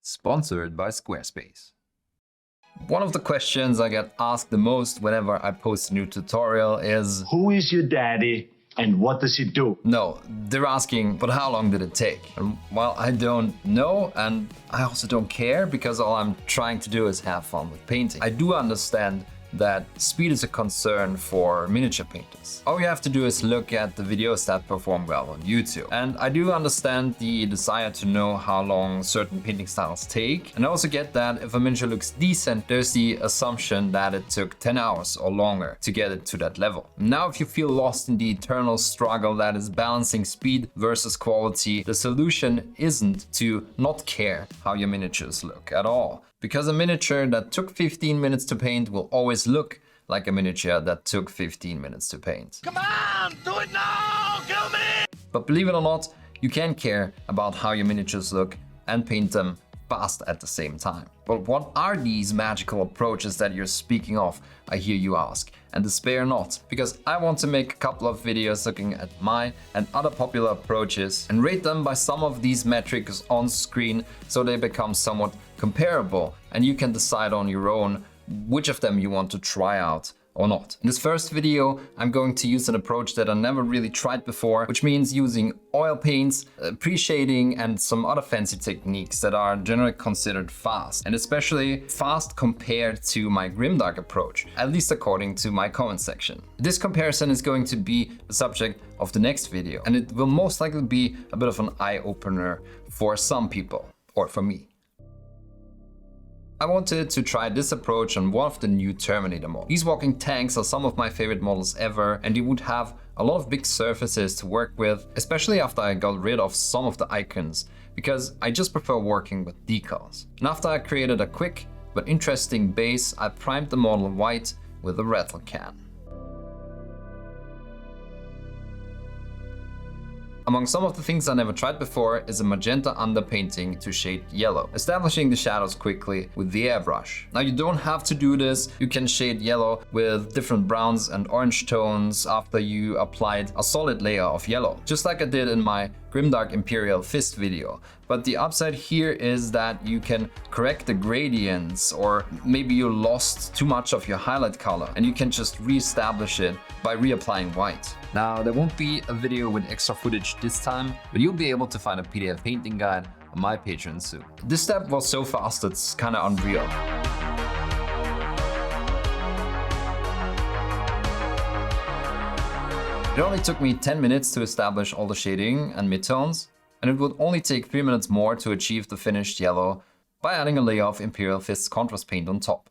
sponsored by Squarespace. One of the questions I get asked the most whenever I post a new tutorial is, who is your daddy and what does he do? No, they're asking, but how long did it take? And, well, I don't know, and I also don't care, because all I'm trying to do is have fun with painting. I do understand that speed is a concern for miniature painters. All you have to do is look at the videos that perform well on YouTube. And I do understand the desire to know how long certain painting styles take. And I also get that if a miniature looks decent, there's the assumption that it took 10 hours or longer to get it to that level. Now, if you feel lost in the eternal struggle that is balancing speed versus quality, the solution isn't to not care how your miniatures look at all. Because a miniature that took 15 minutes to paint will always look like a miniature that took 15 minutes to paint. Come on, do it now, kill me! But believe it or not, you can care about how your miniatures look and paint them fast at the same time. But what are these magical approaches that you're speaking of, I hear you ask? And despair not, because I want to make a couple of videos looking at my and other popular approaches and rate them by some of these metrics on screen so they become somewhat comparable and you can decide on your own which of them you want to try out or not. In this first video, I'm going to use an approach that I never really tried before, which means using oil paints, pre-shading, and some other fancy techniques that are generally considered fast, and especially fast compared to my grimdark approach, at least according to my comment section. This comparison is going to be the subject of the next video, and it will most likely be a bit of an eye-opener for some people, or for me. I wanted to try this approach on one of the new Terminator models. These walking tanks are some of my favorite models ever, and you would have a lot of big surfaces to work with, especially after I got rid of some of the icons, because I just prefer working with decals. And after I created a quick but interesting base, I primed the model white with a rattle can. Among some of the things I never tried before is a magenta underpainting to shade yellow, establishing the shadows quickly with the airbrush. Now, you don't have to do this. You can shade yellow with different browns and orange tones after you applied a solid layer of yellow, just like I did in my Grimdark Imperial Fist video. But the upside here is that you can correct the gradients, or maybe you lost too much of your highlight color and you can just re-establish it by reapplying white. Now, there won't be a video with extra footage this time, but you'll be able to find a PDF painting guide on my Patreon soon. This step was so fast, it's kinda unreal. It only took me 10 minutes to establish all the shading and midtones, and it would only take 3 minutes more to achieve the finished yellow by adding a layer of Imperial Fist's contrast paint on top.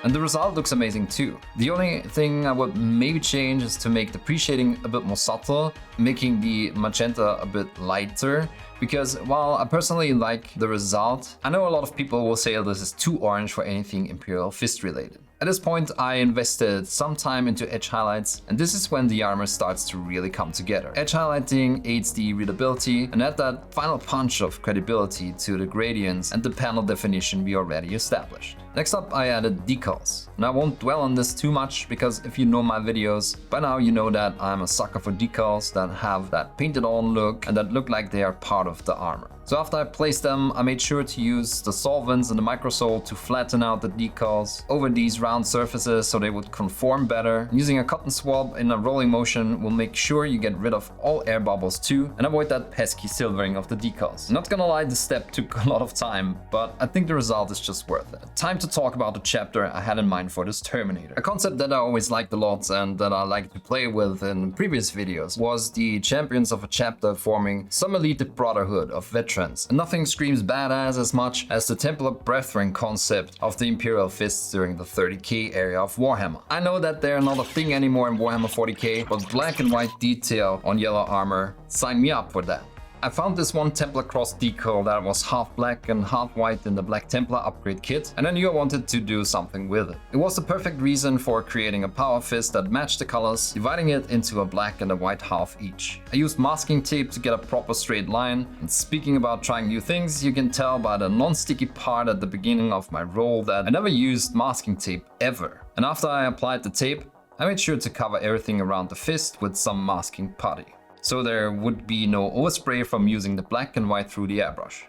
And the result looks amazing too. The only thing I would maybe change is to make the pre-shading a bit more subtle, making the magenta a bit lighter, because while I personally like the result, I know a lot of people will say this is too orange for anything Imperial Fist related. At this point, I invested some time into edge highlights, and this is when the armor starts to really come together. Edge highlighting aids the readability and add that final punch of credibility to the gradients and the panel definition we already established. Next up, I added decals. And I won't dwell on this too much, because if you know my videos, by now you know that I'm a sucker for decals that have that painted on look and that look like they are part of the armor. So after I placed them, I made sure to use the solvents and the microsol to flatten out the decals over these round surfaces so they would conform better. Using a cotton swab in a rolling motion will make sure you get rid of all air bubbles too and avoid that pesky silvering of the decals. I'm not gonna lie, this step took a lot of time, but I think the result is just worth it. Time to talk about the chapter I had in mind for this Terminator. A concept that I always liked a lot and that I liked to play with in previous videos was the champions of a chapter forming some elite brotherhood of veterans. And nothing screams badass as much as the Templar Brethren concept of the Imperial Fists during the 30k area of Warhammer. I know that they're not a thing anymore in Warhammer 40k, but black and white detail on yellow armor, sign me up for that. I found this one Templar Cross decal that was half black and half white in the Black Templar upgrade kit, and I knew I wanted to do something with it. It was the perfect reason for creating a power fist that matched the colors, dividing it into a black and a white half each. I used masking tape to get a proper straight line, and speaking about trying new things, you can tell by the non-sticky part at the beginning of my roll that I never used masking tape ever. And after I applied the tape, I made sure to cover everything around the fist with some masking putty, so there would be no overspray from using the black and white through the airbrush.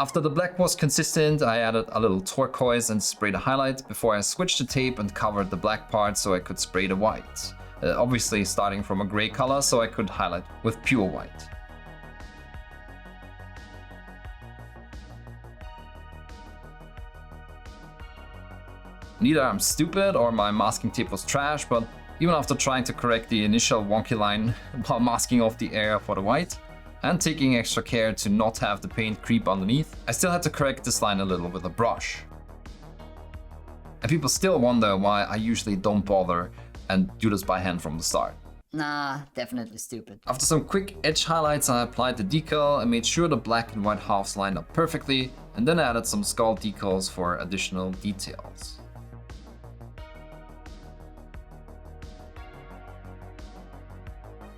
After the black was consistent, I added a little turquoise and sprayed a highlight before I switched the tape and covered the black part so I could spray the white. Obviously starting from a gray color so I could highlight with pure white. Neither I'm stupid or my masking tape was trash, but even after trying to correct the initial wonky line while masking off the area for the white and taking extra care to not have the paint creep underneath, I still had to correct this line a little with a brush. And people still wonder why I usually don't bother and do this by hand from the start. Nah, definitely stupid. After some quick edge highlights, I applied the decal and made sure the black and white halves lined up perfectly, and then added some skull decals for additional details.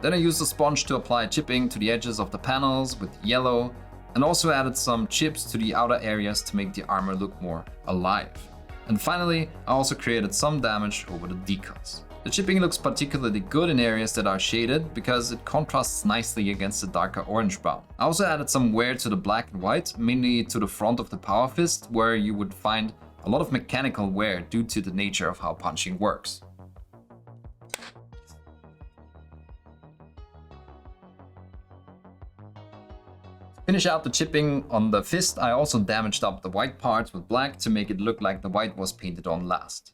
Then I used a sponge to apply chipping to the edges of the panels with yellow, and also added some chips to the outer areas to make the armor look more alive. And finally, I also created some damage over the decals. The chipping looks particularly good in areas that are shaded because it contrasts nicely against the darker orange brown. I also added some wear to the black and white, mainly to the front of the power fist, where you would find a lot of mechanical wear due to the nature of how punching works. To finish out the chipping on the fist, I also damaged up the white parts with black to make it look like the white was painted on last.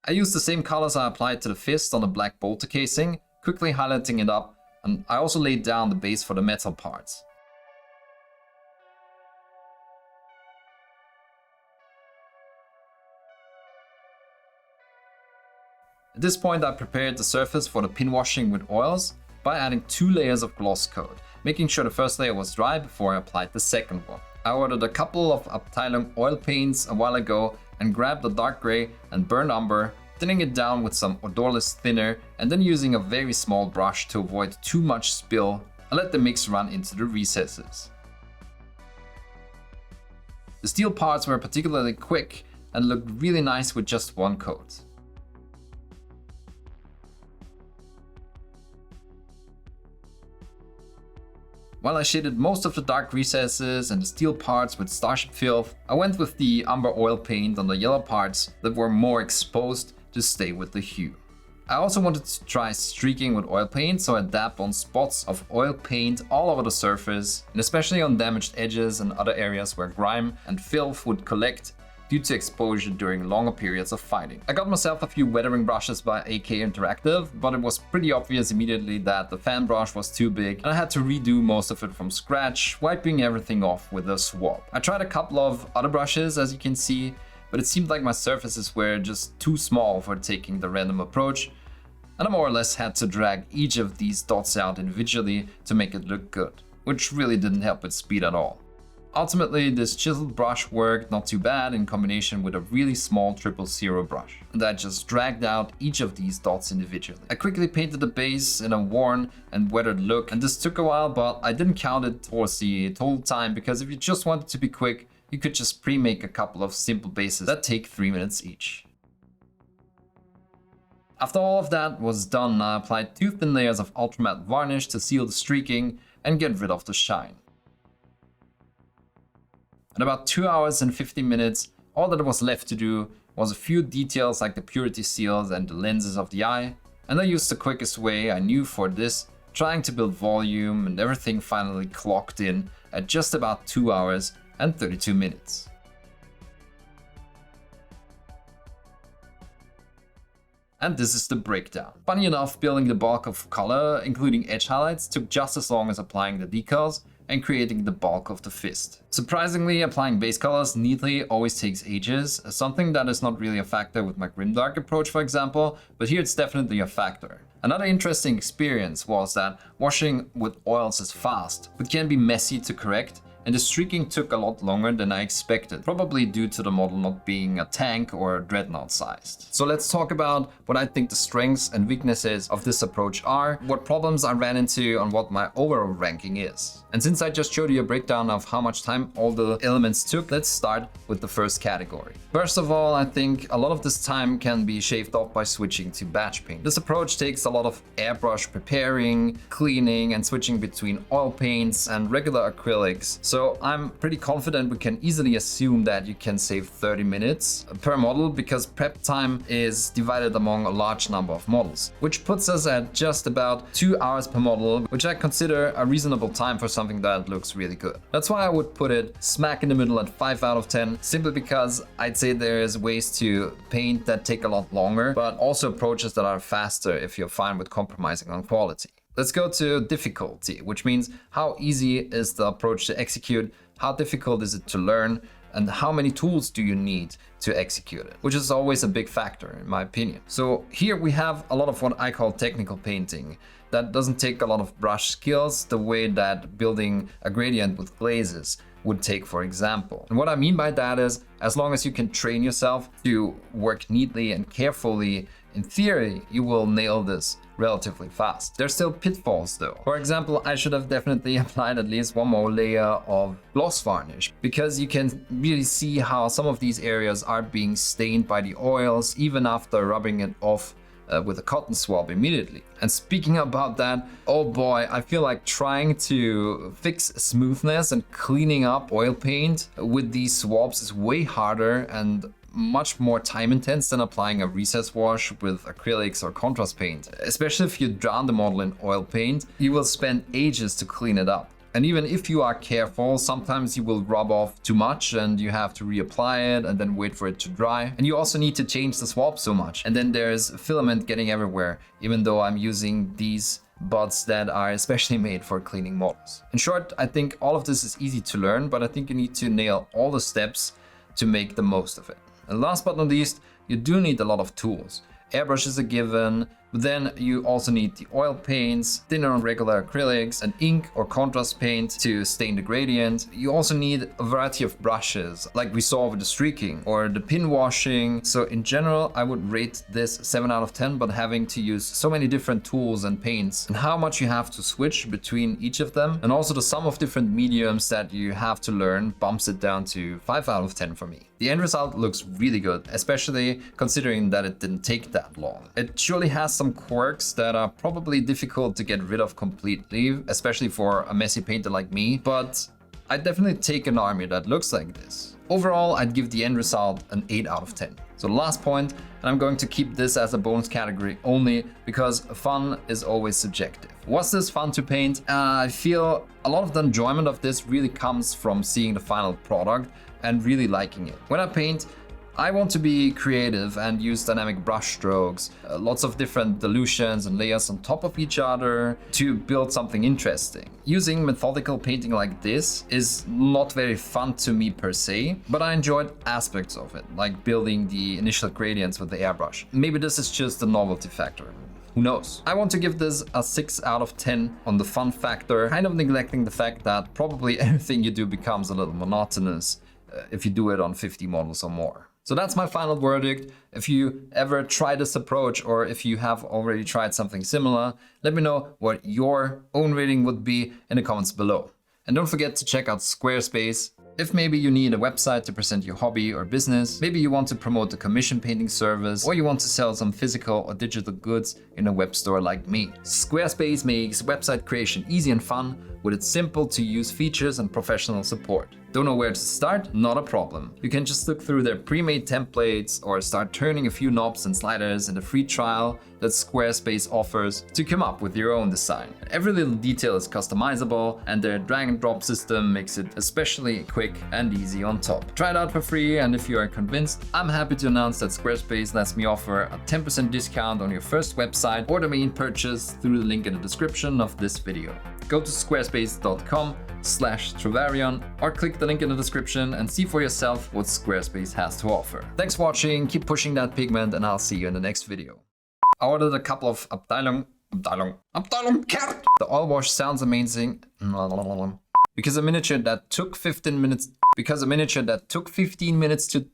I used the same colors I applied to the fist on the black bolter casing, quickly highlighting it up, and I also laid down the base for the metal parts. At this point I prepared the surface for the pin washing with oils by adding 2 layers of gloss coat, making sure the first layer was dry before I applied the second one. I ordered a couple of Abteilung oil paints a while ago and grabbed the dark gray and burnt umber, thinning it down with some odorless thinner, and then using a very small brush to avoid too much spill, I let the mix run into the recesses. The steel parts were particularly quick and looked really nice with just one coat. While I shaded most of the dark recesses and the steel parts with Starship Filth, I went with the umber oil paint on the yellow parts that were more exposed to stay with the hue. I also wanted to try streaking with oil paint, so I dabbed on spots of oil paint all over the surface, and especially on damaged edges and other areas where grime and filth would collect due to exposure during longer periods of fighting. I got myself a few weathering brushes by AK Interactive, but it was pretty obvious immediately that the fan brush was too big and I had to redo most of it from scratch, wiping everything off with a swab. I tried a couple of other brushes, as you can see, but it seemed like my surfaces were just too small for taking the random approach, and I more or less had to drag each of these dots out individually to make it look good, which really didn't help with speed at all. Ultimately, this chiseled brush worked not too bad in combination with a really small 000 brush, and I just dragged out each of these dots individually. I quickly painted the base in a worn and weathered look, and this took a while, but I didn't count it towards the total time because if you just wanted to be quick, you could just pre-make a couple of simple bases that take 3 minutes each. After all of that was done, I applied 2 thin layers of ultramatte varnish to seal the streaking and get rid of the shine. In about 2 hours and 50 minutes, all that was left to do was a few details like the purity seals and the lenses of the eye, and I used the quickest way I knew for this, trying to build volume, and everything finally clocked in at just about 2 hours and 32 minutes. And this is the breakdown. Funny enough, building the bulk of color, including edge highlights, took just as long as applying the decals, and creating the bulk of the fist. Surprisingly, applying base colors neatly always takes ages, something that is not really a factor with my grimdark approach, for example, but here it's definitely a factor. Another interesting experience was that washing with oils is fast, but can be messy to correct, and the streaking took a lot longer than I expected, probably due to the model not being a tank or dreadnought sized. So let's talk about what I think the strengths and weaknesses of this approach are, what problems I ran into, and what my overall ranking is. And since I just showed you a breakdown of how much time all the elements took, let's start with the first category. First of all, I think a lot of this time can be shaved off by switching to batch paint. This approach takes a lot of airbrush preparing, cleaning, and switching between oil paints and regular acrylics. So I'm pretty confident we can easily assume that you can save 30 minutes per model because prep time is divided among a large number of models, which puts us at just about 2 hours per model, which I consider a reasonable time for something that looks really good. That's why I would put it smack in the middle at 5 out of 10, simply because I'd say there's ways to paint that take a lot longer, but also approaches that are faster if you're fine with compromising on quality. Let's go to difficulty, which means how easy is the approach to execute, how difficult is it to learn, and how many tools do you need to execute it, which is always a big factor in my opinion. So here we have a lot of what I call technical painting. That doesn't take a lot of brush skills the way that building a gradient with glazes would take, for example. And what I mean by that is, as long as you can train yourself to work neatly and carefully, in theory, you will nail this relatively fast. There's still pitfalls though. For example, I should have definitely applied at least one more layer of gloss varnish, because you can really see how some of these areas are being stained by the oils even after rubbing it off with a cotton swab immediately. And speaking about that, oh boy, I feel like trying to fix smoothness and cleaning up oil paint with these swabs is way harder and much more time intense than applying a recess wash with acrylics or contrast paint. Especially if you drown the model in oil paint, you will spend ages to clean it up. And even if you are careful, sometimes you will rub off too much and you have to reapply it and then wait for it to dry. And you also need to change the swab so much. And then there's filament getting everywhere, even though I'm using these buds that are especially made for cleaning models. In short, I think all of this is easy to learn, but I think you need to nail all the steps to make the most of it. And last but not least, you do need a lot of tools. Airbrush is a given, but then you also need the oil paints, thinner on regular acrylics, and ink or contrast paint to stain the gradient. You also need a variety of brushes, like we saw with the streaking or the pin washing. So in general, I would rate this 7 out of 10, but having to use so many different tools and paints and how much you have to switch between each of them, and also the sum of different mediums that you have to learn bumps it down to 5 out of 10 for me. The end result looks really good, especially considering that it didn't take that long. It surely has some quirks that are probably difficult to get rid of completely, especially for a messy painter like me, but I'd definitely take an army that looks like this. Overall, I'd give the end result an 8 out of 10. So the last point, and I'm going to keep this as a bonus category only because fun is always subjective. Was this fun to paint? I feel a lot of the enjoyment of this really comes from seeing the final product and really liking it. When I paint, I want to be creative and use dynamic brush strokes, lots of different dilutions and layers on top of each other to build something interesting. Using methodical painting like this is not very fun to me per se, but I enjoyed aspects of it, like building the initial gradients with the airbrush. Maybe this is just a novelty factor. Who knows? I want to give this a 6 out of 10 on the fun factor, kind of neglecting the fact that probably everything you do becomes a little monotonous if you do it on 50 models or more. So that's my final verdict. If you ever try this approach or if you have already tried something similar, let me know what your own rating would be in the comments below. And don't forget to check out Squarespace. If maybe you need a website to present your hobby or business, maybe you want to promote a commission painting service, or you want to sell some physical or digital goods in a web store like me. Squarespace makes website creation easy and fun with its simple to use features and professional support. Don't know where to start? Not a problem. You can just look through their pre-made templates or start turning a few knobs and sliders in the free trial that Squarespace offers to come up with your own design. Every little detail is customizable and their drag and drop system makes it especially quick and easy on top. Try it out for free, and if you are convinced, I'm happy to announce that Squarespace lets me offer a 10% discount on your first website or domain purchase through the link in the description of this video. go to squarespace.com/Travarion or click the link in the description and see for yourself what Squarespace has to offer. Thanks for watching, keep pushing that pigment, and I'll see you in the next video. I ordered a couple of Abteilung Kert. The oil wash sounds amazing. Because a miniature that took 15 minutes to